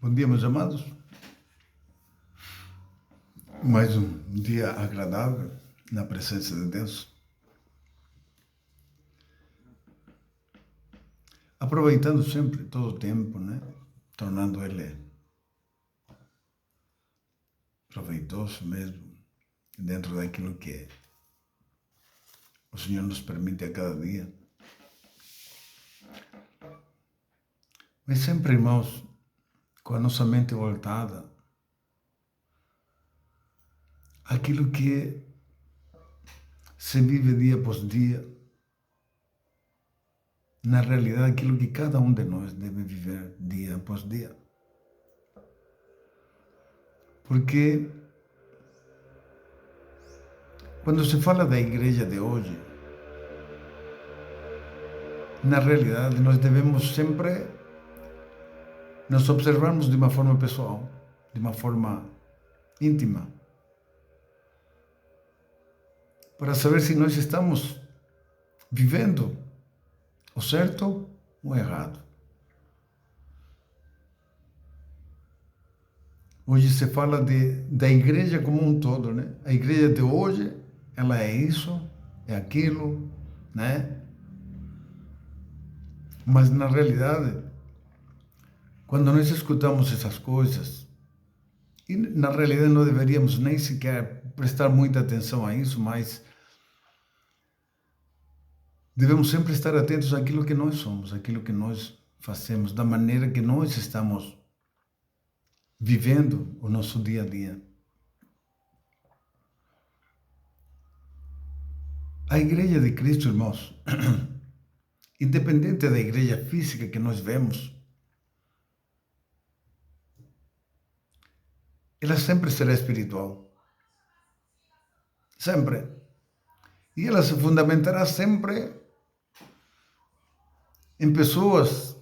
Bom dia, meus amados. Mais um dia agradável na presença de Deus. Aproveitando sempre todo o tempo, né? Tornando ele proveitoso mesmo, dentro daquilo que o Senhor nos permite a cada dia. Mas sempre, irmãos, com a nossa mente voltada àquilo que se vive dia após dia, na realidade, aquilo que cada um de nós deve viver dia após dia. Porque quando se fala da igreja de hoje, na realidade, nós devemos sempre nos observarmos de uma forma pessoal, de uma forma íntima, para saber se nós estamos vivendo o certo ou errado. Hoje se fala da igreja como um todo, né? A igreja de hoje, ela é isso, é aquilo, né? Mas na realidade, quando nós escutamos essas coisas, e na realidade não deveríamos nem sequer prestar muita atenção a isso, mas devemos sempre estar atentos àquilo que nós somos, àquilo que nós fazemos, da maneira que nós estamos vivendo o nosso dia a dia. A igreja de Cristo, irmãos, independente da igreja física que nós vemos, ela sempre será espiritual. Sempre. E ela se fundamentará sempre em pessoas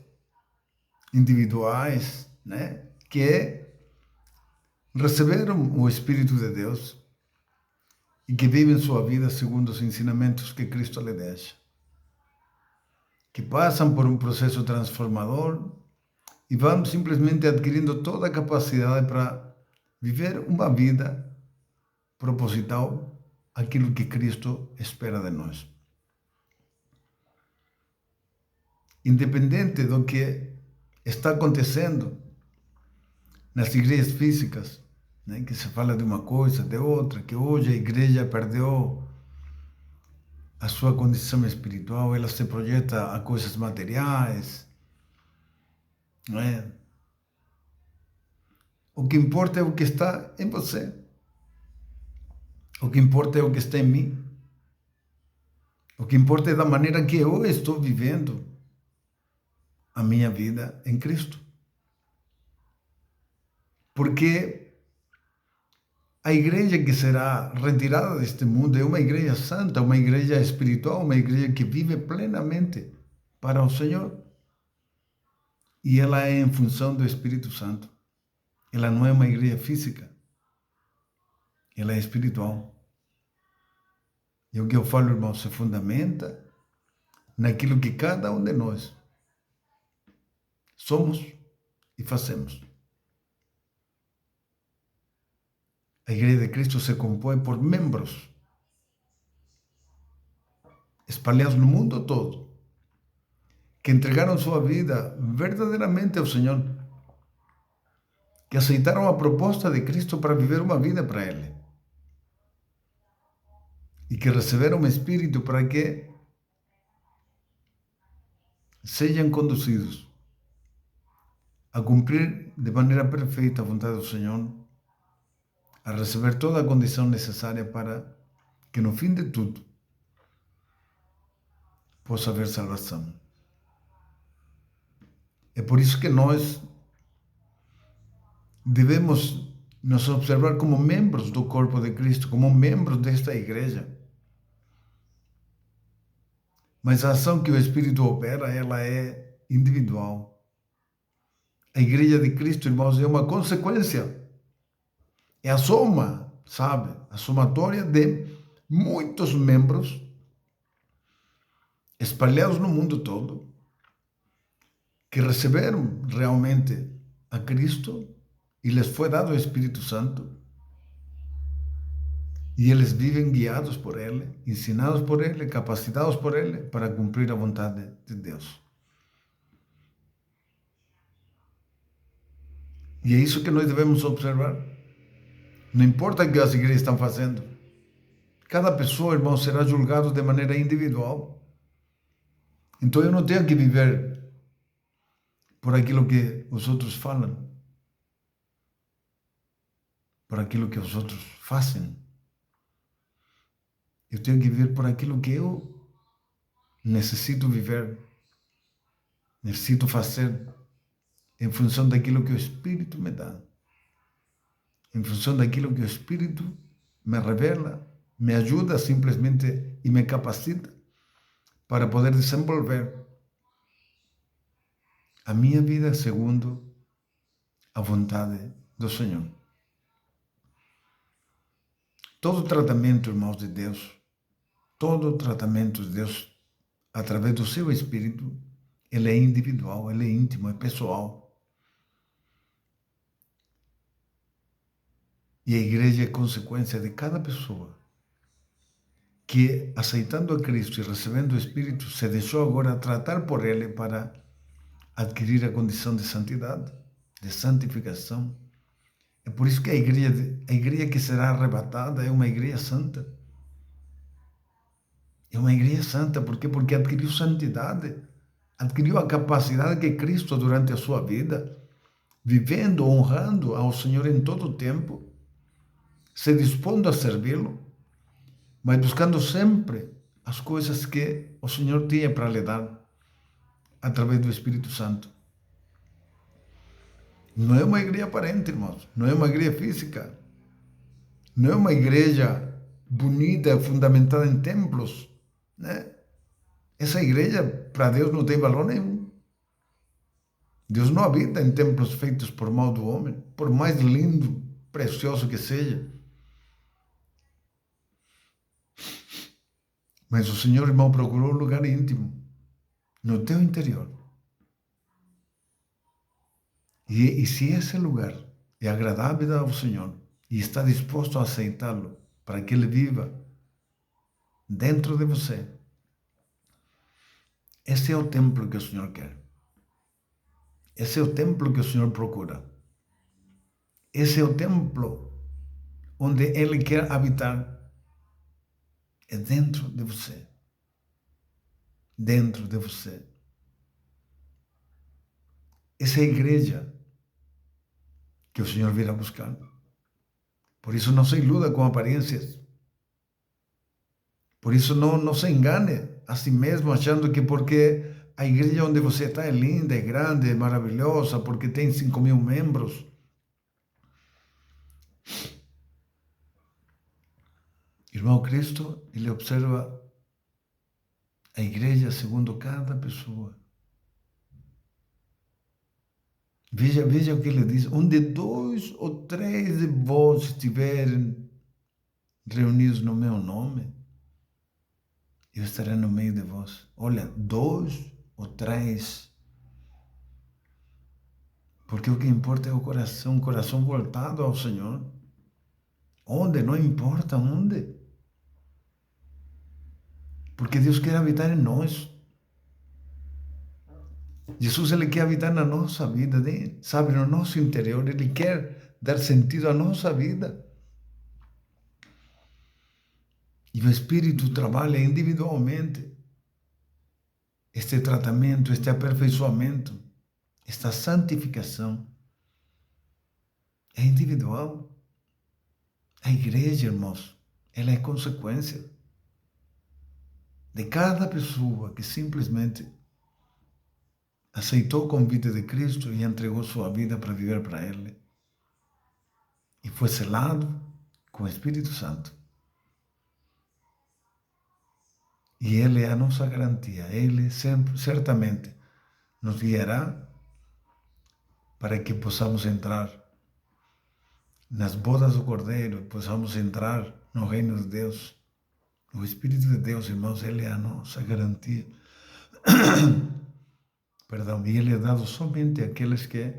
individuais, né, que receberam o Espírito de Deus e que vivem sua vida segundo os ensinamentos que Cristo lhe deixa, que passam por um processo transformador e vão simplesmente adquirindo toda a capacidade para viver uma vida proposital, aquilo que Cristo espera de nós. Independente do que está acontecendo nas igrejas físicas, né, que se fala de uma coisa, de outra, que hoje a igreja perdeu a sua condição espiritual, ela se projeta a coisas materiais, né? O que importa é o que está em você. O que importa é o que está em mim. O que importa é da maneira que eu estou vivendo a minha vida em Cristo. Porque a igreja que será retirada deste mundo é uma igreja santa, uma igreja espiritual, uma igreja que vive plenamente para o Senhor. E ela é em função do Espírito Santo. Ela não é uma igreja física. Ela é espiritual. E o que eu falo, irmão, se fundamenta naquilo que cada um de nós somos e fazemos. A igreja de Cristo se compõe por membros espalhados no mundo todo, que entregaram sua vida verdadeiramente ao Senhor, que aceitaram a proposta de Cristo para viver uma vida para Ele, e que receberam o Espírito para que sejam conduzidos a cumprir de maneira perfeita a vontade do Senhor, a receber toda a condição necessária para que no fim de tudo possa haver salvação. É por isso que nós devemos nos observar como membros do corpo de Cristo, como membros desta igreja. Mas a ação que o Espírito opera, ela é individual. A igreja de Cristo, irmãos, é uma consequência. É a soma, sabe? A somatória de muitos membros espalhados no mundo todo, que receberam realmente a Cristo e lhes foi dado o Espírito Santo. E eles vivem guiados por Ele, ensinados por Ele, capacitados por Ele para cumprir a vontade de Deus. E é isso que nós devemos observar. Não importa o que as igrejas estão fazendo. Cada pessoa, irmão, será julgado de maneira individual. Então eu não tenho que viver por aquilo que os outros falam, por aquilo que os outros fazem. Eu tenho que viver por aquilo que eu necessito viver, necessito fazer, em função daquilo que o Espírito me dá, em função daquilo que o Espírito me revela, me ajuda simplesmente e me capacita para poder desenvolver a minha vida segundo a vontade do Senhor. Todo tratamento, irmãos de Deus, todo tratamento de Deus, através do seu Espírito, ele é individual, ele é íntimo, é pessoal. E a igreja é consequência de cada pessoa que, aceitando a Cristo e recebendo o Espírito, se deixou agora tratar por Ele para adquirir a condição de santidade, de santificação. É por isso que a igreja que será arrebatada é uma igreja santa. É uma igreja santa, por quê? Porque adquiriu santidade, adquiriu a capacidade que Cristo, durante a sua vida, vivendo, honrando ao Senhor em todo o tempo, se dispondo a servi-lo, mas buscando sempre as coisas que o Senhor tinha para lhe dar através do Espírito Santo. Não é uma igreja aparente, irmãos, não é uma igreja física, não é uma igreja bonita, fundamentada em templos, né? Essa igreja, para Deus, não tem valor nenhum. Deus não habita em templos feitos por mão do homem, por mais lindo, precioso que seja. Mas o Senhor, irmão, procurou um lugar íntimo, no teu interior. E se esse lugar é agradável ao Senhor e está disposto a aceitá-lo para que Ele viva dentro de você, esse é o templo que o Senhor quer. Esse é o templo que o Senhor procura. Esse é o templo onde Ele quer habitar. É dentro de você. Dentro de você. Essa é a igreja que o Senhor virá buscar. Por isso não se iluda com aparências. Por isso não se engane a si mesmo achando que porque a igreja onde você está é linda, é grande, é maravilhosa, porque tem 5.000 membros. Irmão, Cristo, Ele observa a igreja segundo cada pessoa. Veja o que Ele diz. Onde 2 ou 3 de vós estiverem reunidos no meu nome, eu estarei no meio de vós. Olha, 2 ou 3. Porque o que importa é o coração voltado ao Senhor. Onde? Não importa onde. Porque Deus quer habitar em nós. Jesus, Ele quer habitar na nossa vida, né? Sabe, no nosso interior. Ele quer dar sentido à nossa vida. E o Espírito trabalha individualmente este tratamento, este aperfeiçoamento, esta santificação. É individual. A igreja, irmãos, ela é consequência de cada pessoa que simplesmente aceitou o convite de Cristo e entregou sua vida para viver para Ele. E foi selado com o Espírito Santo. E Ele é a nossa garantia. Ele sempre, certamente nos guiará para que possamos entrar nas bodas do Cordeiro, possamos entrar no reino de Deus. O Espírito de Deus, irmãos, Ele é a nossa garantia. Perdão, e Ele é dado somente àqueles que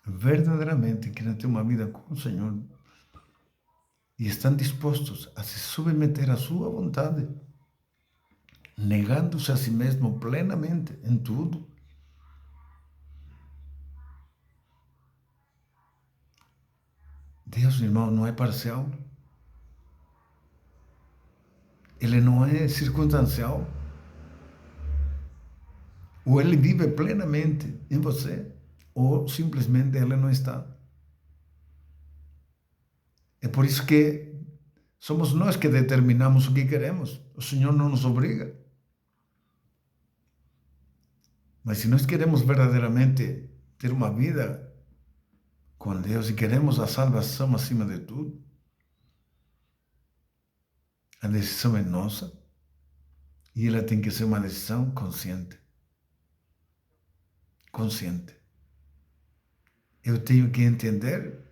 verdadeiramente querem ter uma vida com o Senhor e estão dispostos a se submeter à sua vontade, negando-se a si mesmo plenamente em tudo. Deus, irmão, não é parcial. Ele não é circunstancial. Ou ele vive plenamente em você, ou simplesmente ele não está. É por isso que somos nós que determinamos o que queremos. O Senhor não nos obriga. Mas se nós queremos verdadeiramente ter uma vida com Deus e queremos a salvação acima de tudo, a decisão é nossa e ela tem que ser uma decisão consciente. Consciente. Eu tenho que entender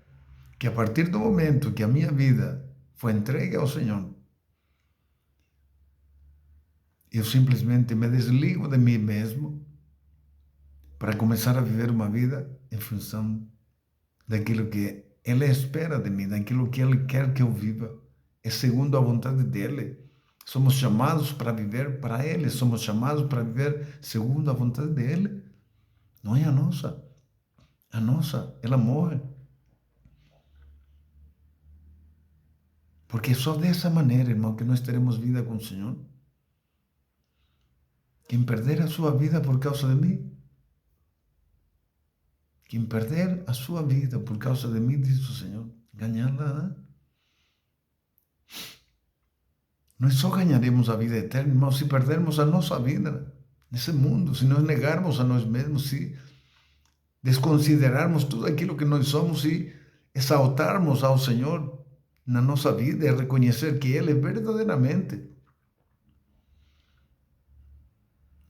que a partir do momento que a minha vida foi entregue ao Senhor, eu simplesmente me desligo de mim mesmo para começar a viver uma vida em função daquilo que Ele espera de mim, daquilo que Ele quer que eu viva. É segundo a vontade dEle. Somos chamados para viver para Ele, somos chamados para viver segundo a vontade dEle. Não é a nossa. A nossa, ela morre. Porque só dessa maneira, irmão, que nós teremos vida com o Senhor. Quem perder a sua vida por causa de mim, quem perder a sua vida por causa de mim, diz o Senhor, ganhá-la. Nós só ganharemos a vida eterna, irmão, se perdermos a nossa vida nesse mundo, se nós negarmos a nós mesmos, se desconsiderarmos tudo aquilo que nós somos e exaltarmos ao Senhor na nossa vida e reconhecer que Ele verdadeiramente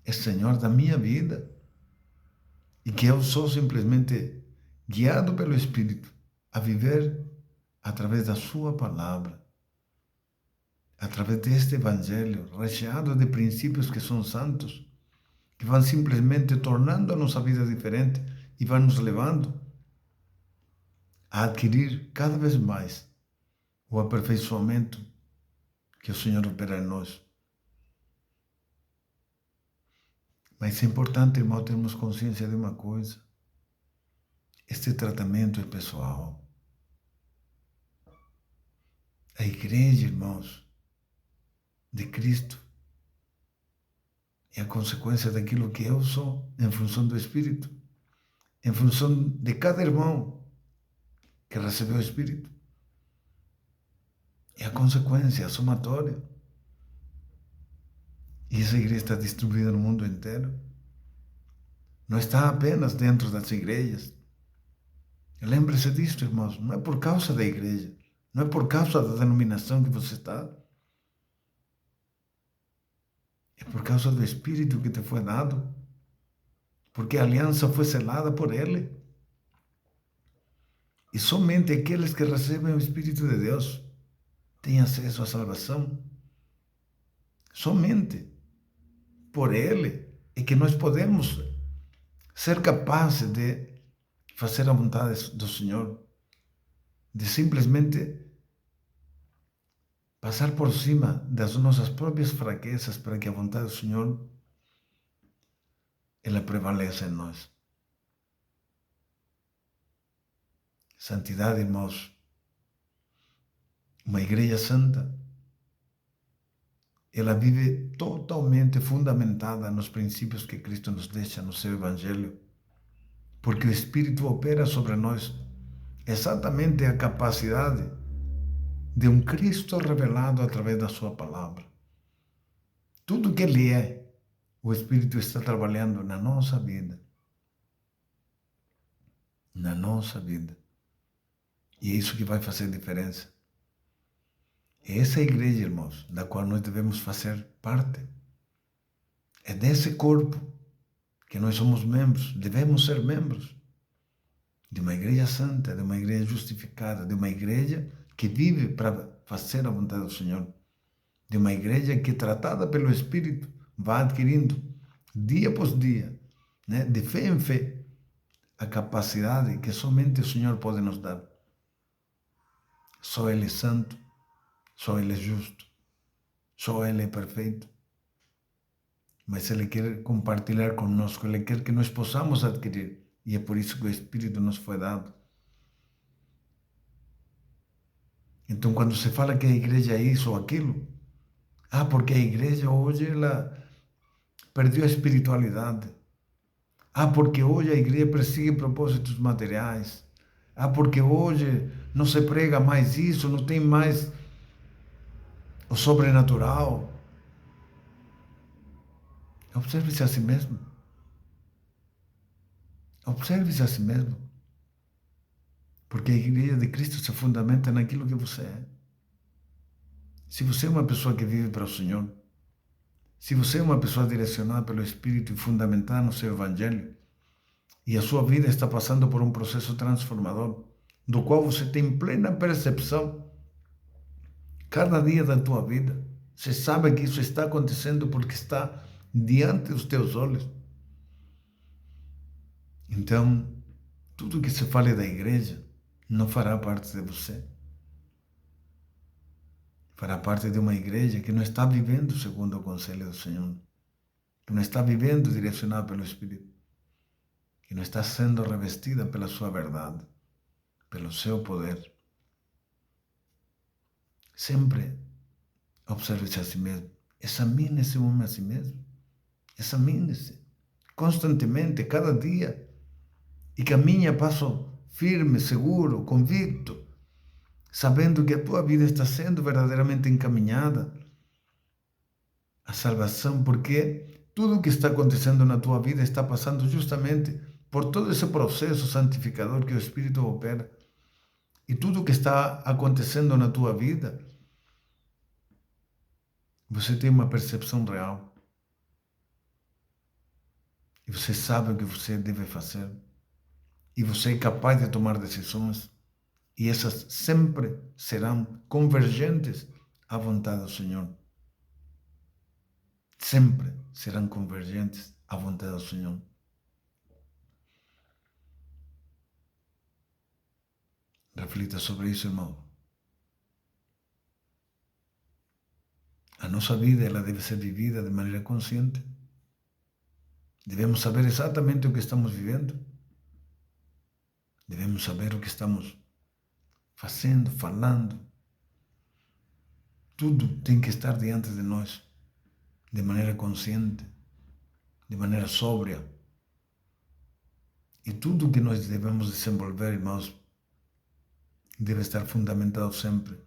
é Senhor da minha vida e que eu sou simplesmente guiado pelo Espírito a viver através da sua palavra, através deste Evangelho recheado de princípios que são santos, que vão simplesmente tornando a nossa vida diferente e vão nos levando a adquirir cada vez mais o aperfeiçoamento que o Senhor opera em nós. Mas é importante, irmão, termos consciência de uma coisa. Este tratamento é pessoal. A igreja, irmãos, de Cristo é a consequência daquilo que eu sou em função do Espírito, em função de cada irmão que recebeu o Espírito. É a consequência, a somatória. E essa igreja está distribuída no mundo inteiro. Não está apenas dentro das igrejas. Lembre-se disto, irmãos. Não é por causa da igreja. Não é por causa da denominação que você está. É por causa do Espírito que te foi dado. Porque a aliança foi selada por Ele. E somente aqueles que recebem o Espírito de Deus têm acesso à salvação. Somente por Ele é que nós podemos ser capazes de fazer a vontade do Senhor, de simplesmente passar por cima das nossas próprias fraquezas para que a vontade do Senhor ela prevaleça em nós. Santidade, irmãos. Uma igreja santa, ela vive totalmente fundamentada nos princípios que Cristo nos deixa no seu Evangelho, porque o Espírito opera sobre nós exatamente a capacidade de um Cristo revelado através da sua palavra. Tudo que Ele é, o Espírito está trabalhando na nossa vida. Na nossa vida. E é isso que vai fazer diferença. É essa igreja, irmãos, da qual nós devemos fazer parte. É desse corpo que nós somos membros, devemos ser membros de uma igreja santa, de uma igreja justificada, de uma igreja que vive para fazer a vontade do Senhor, de uma igreja que, tratada pelo Espírito, vai adquirindo, dia após dia, né, de fé em fé, a capacidade que somente o Senhor pode nos dar. Só Ele é santo, só Ele é justo, só Ele é perfeito. Mas Ele quer compartilhar conosco, Ele quer que nós possamos adquirir. E é por isso que o Espírito nos foi dado. Então, quando se fala que a igreja é isso ou aquilo, porque a igreja hoje ela perdeu a espiritualidade. Porque hoje a igreja persegue propósitos materiais. Porque hoje não se prega mais isso, não tem mais o sobrenatural. Observe-se a si mesmo. Observe-se a si mesmo. Porque a igreja de Cristo se fundamenta naquilo que você é. Se você é uma pessoa que vive para o Senhor, se você é uma pessoa direcionada pelo Espírito e fundamentada no seu Evangelho, e a sua vida está passando por um processo transformador, do qual você tem plena percepção, cada dia da tua vida, você sabe que isso está acontecendo porque está diante dos teus olhos. Então, tudo que se fale da igreja não fará parte de você. Fará parte de uma igreja que não está vivendo segundo o conselho do Senhor, que não está vivendo direcionada pelo Espírito, que não está sendo revestida pela sua verdade, pelo seu poder. Sempre observe-se a si mesmo. Examine-se um a si mesmo. Examine-se constantemente, cada dia. E caminhe a passo firme, seguro, convicto, sabendo que a tua vida está sendo verdadeiramente encaminhada à salvação, porque tudo o que está acontecendo na tua vida está passando justamente por todo esse processo santificador que o Espírito opera. E tudo o que está acontecendo na tua vida, você tem uma percepção real. E você sabe o que você deve fazer. E você é capaz de tomar decisões. E essas sempre serão convergentes à vontade do Senhor. Sempre serão convergentes à vontade do Senhor. Reflita sobre isso, irmão. A nossa vida ela deve ser vivida de maneira consciente. Devemos saber exatamente o que estamos vivendo. Devemos saber o que estamos fazendo, falando. Tudo tem que estar diante de nós, de maneira consciente, de maneira sóbria. E tudo que nós devemos desenvolver, irmãos, deve estar fundamentado sempre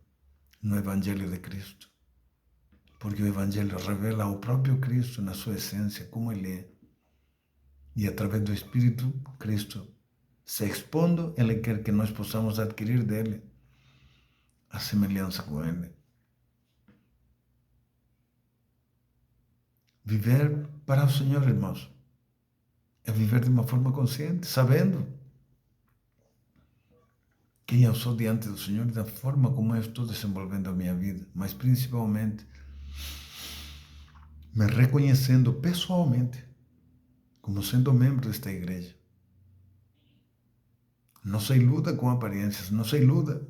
no Evangelho de Cristo. Porque o Evangelho revela o próprio Cristo na sua essência, como Ele é. E através do Espírito, Cristo se expondo, Ele quer que nós possamos adquirir dele a semelhança com Ele. Viver para o Senhor, irmãos, é viver de uma forma consciente, sabendo quem eu sou diante do Senhor e da forma como eu estou desenvolvendo a minha vida, mas principalmente me reconhecendo pessoalmente como sendo membro desta igreja. Não se iluda com aparências, não se iluda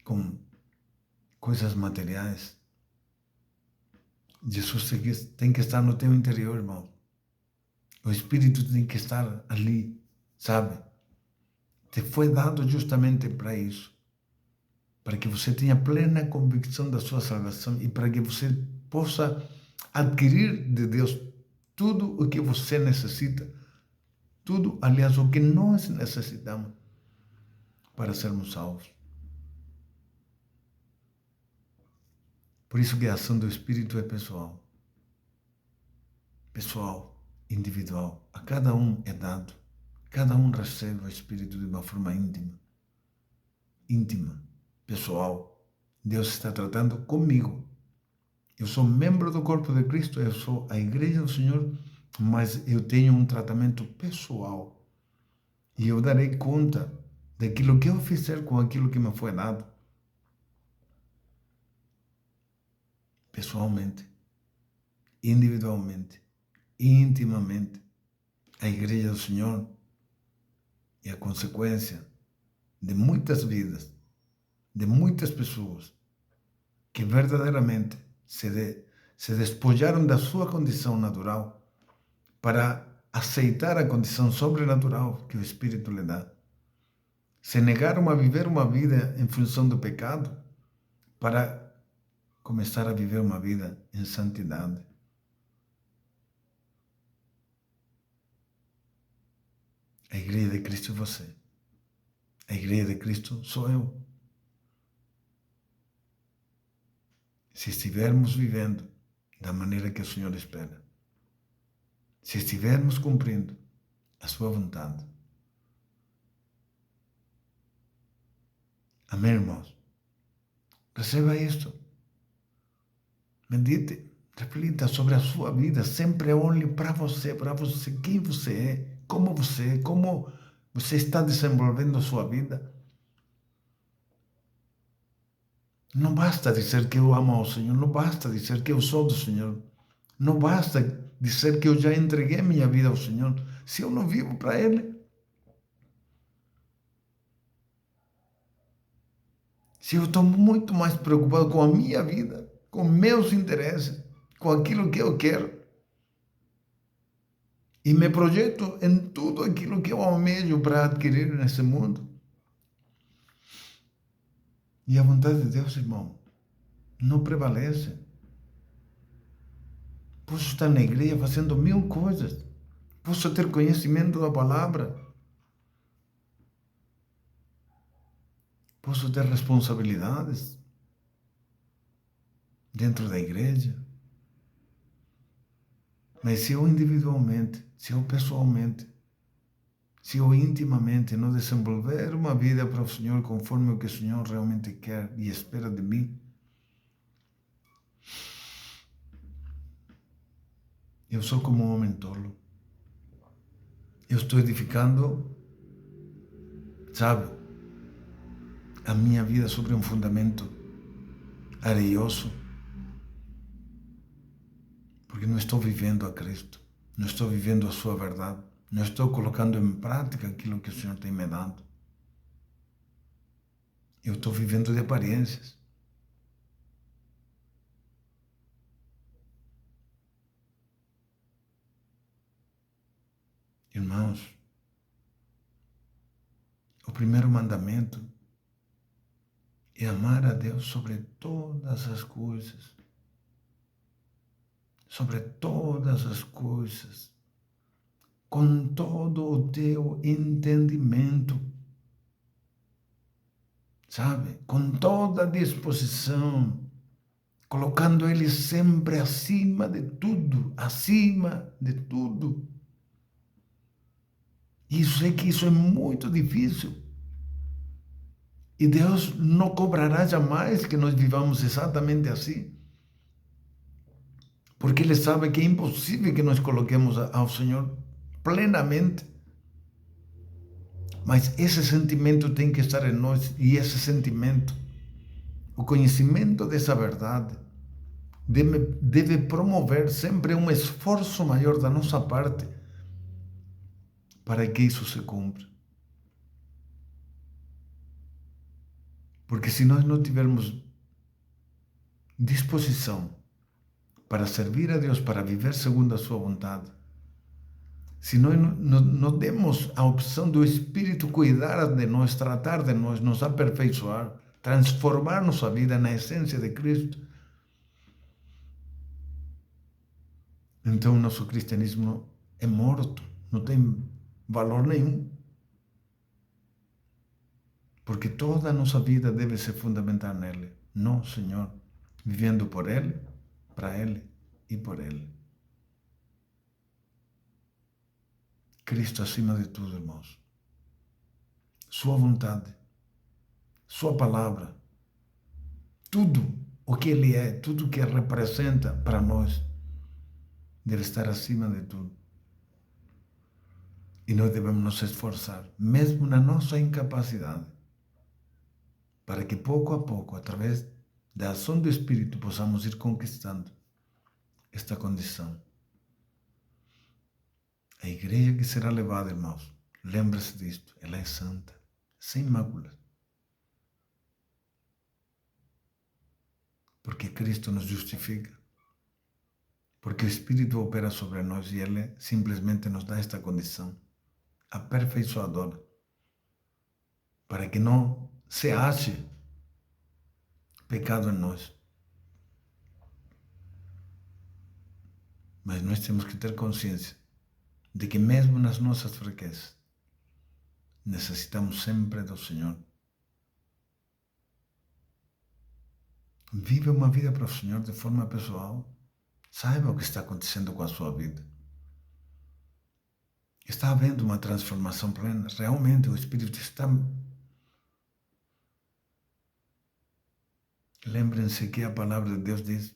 com coisas materiais. Jesus tem que estar no teu interior, irmão. O Espírito tem que estar ali, sabe? Te foi dado justamente para isso. Para que você tenha plena convicção da sua salvação e para que você possa adquirir de Deus tudo o que você necessita. Tudo, aliás, o que nós necessitamos para sermos salvos. Por isso que a ação do Espírito é pessoal. Pessoal, individual. A cada um é dado. Cada um recebe o Espírito de uma forma íntima. Íntima, pessoal. Deus está tratando comigo. Eu sou membro do corpo de Cristo, eu sou a igreja do Senhor, mas eu tenho um tratamento pessoal. E eu darei conta daquilo que eu fizer com aquilo que me foi dado. Pessoalmente, individualmente, intimamente. A igreja do Senhor e a consequência de muitas vidas, de muitas pessoas que verdadeiramente se despojaram da sua condição natural para aceitar a condição sobrenatural que o Espírito lhe dá. Se negaram a viver uma vida em função do pecado para começar a viver uma vida em santidade. A Igreja de Cristo é você. A Igreja de Cristo sou eu. Se estivermos vivendo da maneira que o Senhor espera, se estivermos cumprindo a sua vontade. Amém, irmãos? Receba isto. Medite, reflita sobre a sua vida. Sempre olhe para você, quem você é, como você está desenvolvendo a sua vida. Não basta dizer que eu amo ao Senhor, não basta dizer que eu sou do Senhor, não basta dizer que eu já entreguei minha vida ao Senhor, se eu não vivo para Ele. Se eu estou muito mais preocupado com a minha vida, com meus interesses, com aquilo que eu quero, e me projeto em tudo aquilo que eu almejo para adquirir nesse mundo. E a vontade de Deus, irmão, não prevalece. Posso estar na igreja fazendo 1000 coisas. Posso ter conhecimento da palavra. Posso ter responsabilidades dentro da igreja. Mas se eu individualmente, se eu pessoalmente, se eu intimamente não desenvolver uma vida para o Senhor conforme o que o Senhor realmente quer e espera de mim, eu sou como um homem tolo. Eu estou edificando, sabe, a minha vida sobre um fundamento areioso, porque não estou vivendo a Cristo, não estou vivendo a sua verdade, não estou colocando em prática aquilo que o Senhor tem me dado. Eu estou vivendo de aparências. Irmãos, o primeiro mandamento é amar a Deus sobre todas as coisas. Sobre todas as coisas. Com todo o teu entendimento. Sabe? Com toda a disposição. Colocando Ele sempre acima de tudo. Acima de tudo. E eu sei que isso é muito difícil. E Deus não cobrará jamais que nós vivamos exatamente assim. Porque Ele sabe que é impossível que nós coloquemos ao Senhor plenamente. Mas esse sentimento tem que estar em nós. E esse sentimento, o conhecimento dessa verdade, deve promover sempre um esforço maior da nossa parte para que isso se cumpra. Porque se nós não tivermos disposição para servir a Deus, para viver segundo a sua vontade, se nós não demos a opção do Espírito cuidar de nós, tratar de nós, nos aperfeiçoar, transformar nossa vida na essência de Cristo, então nosso cristianismo é morto, não tem valor nenhum. Porque toda a nossa vida deve se fundamentar nele, no Senhor, vivendo por Ele, para Ele e por Ele. Cristo acima de tudo, irmãos. Sua vontade, Sua palavra, tudo o que Ele é, tudo o que representa para nós, deve estar acima de tudo. E nós devemos nos esforçar, mesmo na nossa incapacidade, para que pouco a pouco, através da ação do Espírito, possamos ir conquistando esta condição. A igreja que será levada, irmãos, Lembre-se disto, ela é santa, sem máculas. Porque Cristo nos justifica. Porque o Espírito opera sobre nós e Ele simplesmente nos dá esta condição aperfeiçoadora para que não se ache pecado em nós. Mas nós temos que ter consciência de que mesmo nas nossas fraquezas, necessitamos sempre do Senhor. Viva uma vida para o Senhor de forma pessoal. Saiba o que está acontecendo com a sua vida. Está havendo uma transformação plena. Realmente o Espírito está... Lembrem-se que a palavra de Deus diz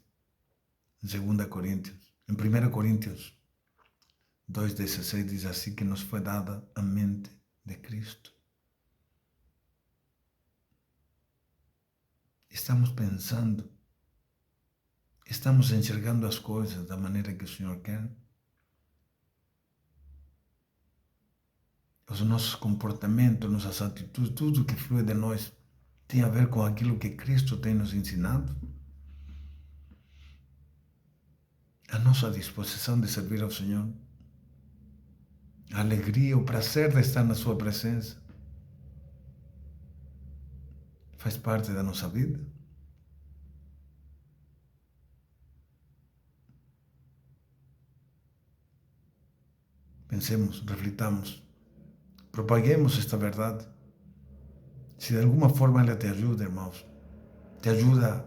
em 2 Coríntios, em 1 Coríntios 2,16 diz assim que nos foi dada a mente de Cristo. Estamos pensando, estamos enxergando as coisas da maneira que o Senhor quer. Os nossos comportamentos, nossas atitudes, tudo que flui de nós tem a ver com aquilo que Cristo tem nos ensinado. A nossa disposição de servir ao Senhor, a alegria, o prazer de estar na sua presença, faz parte da nossa vida. Pensemos, reflitamos, propaguemos esta verdade. Se de alguma forma ela te ajuda, irmãos, te ajuda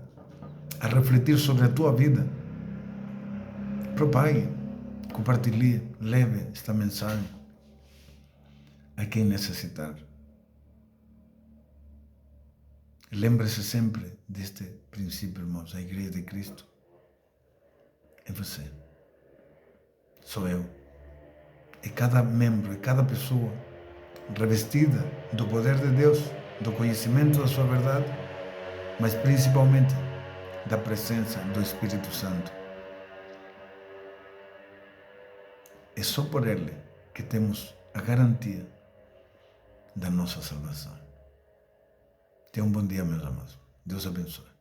a refletir sobre a tua vida, propague, compartilhe, leve esta mensagem a quem necessitar. Lembre-se sempre deste princípio, irmãos. A Igreja de Cristo é você, sou eu. É cada membro, é cada pessoa revestida do poder de Deus, do conhecimento da sua verdade, mas principalmente da presença do Espírito Santo. É só por Ele que temos a garantia da nossa salvação. Tenha um bom dia, meus amados. Deus abençoe.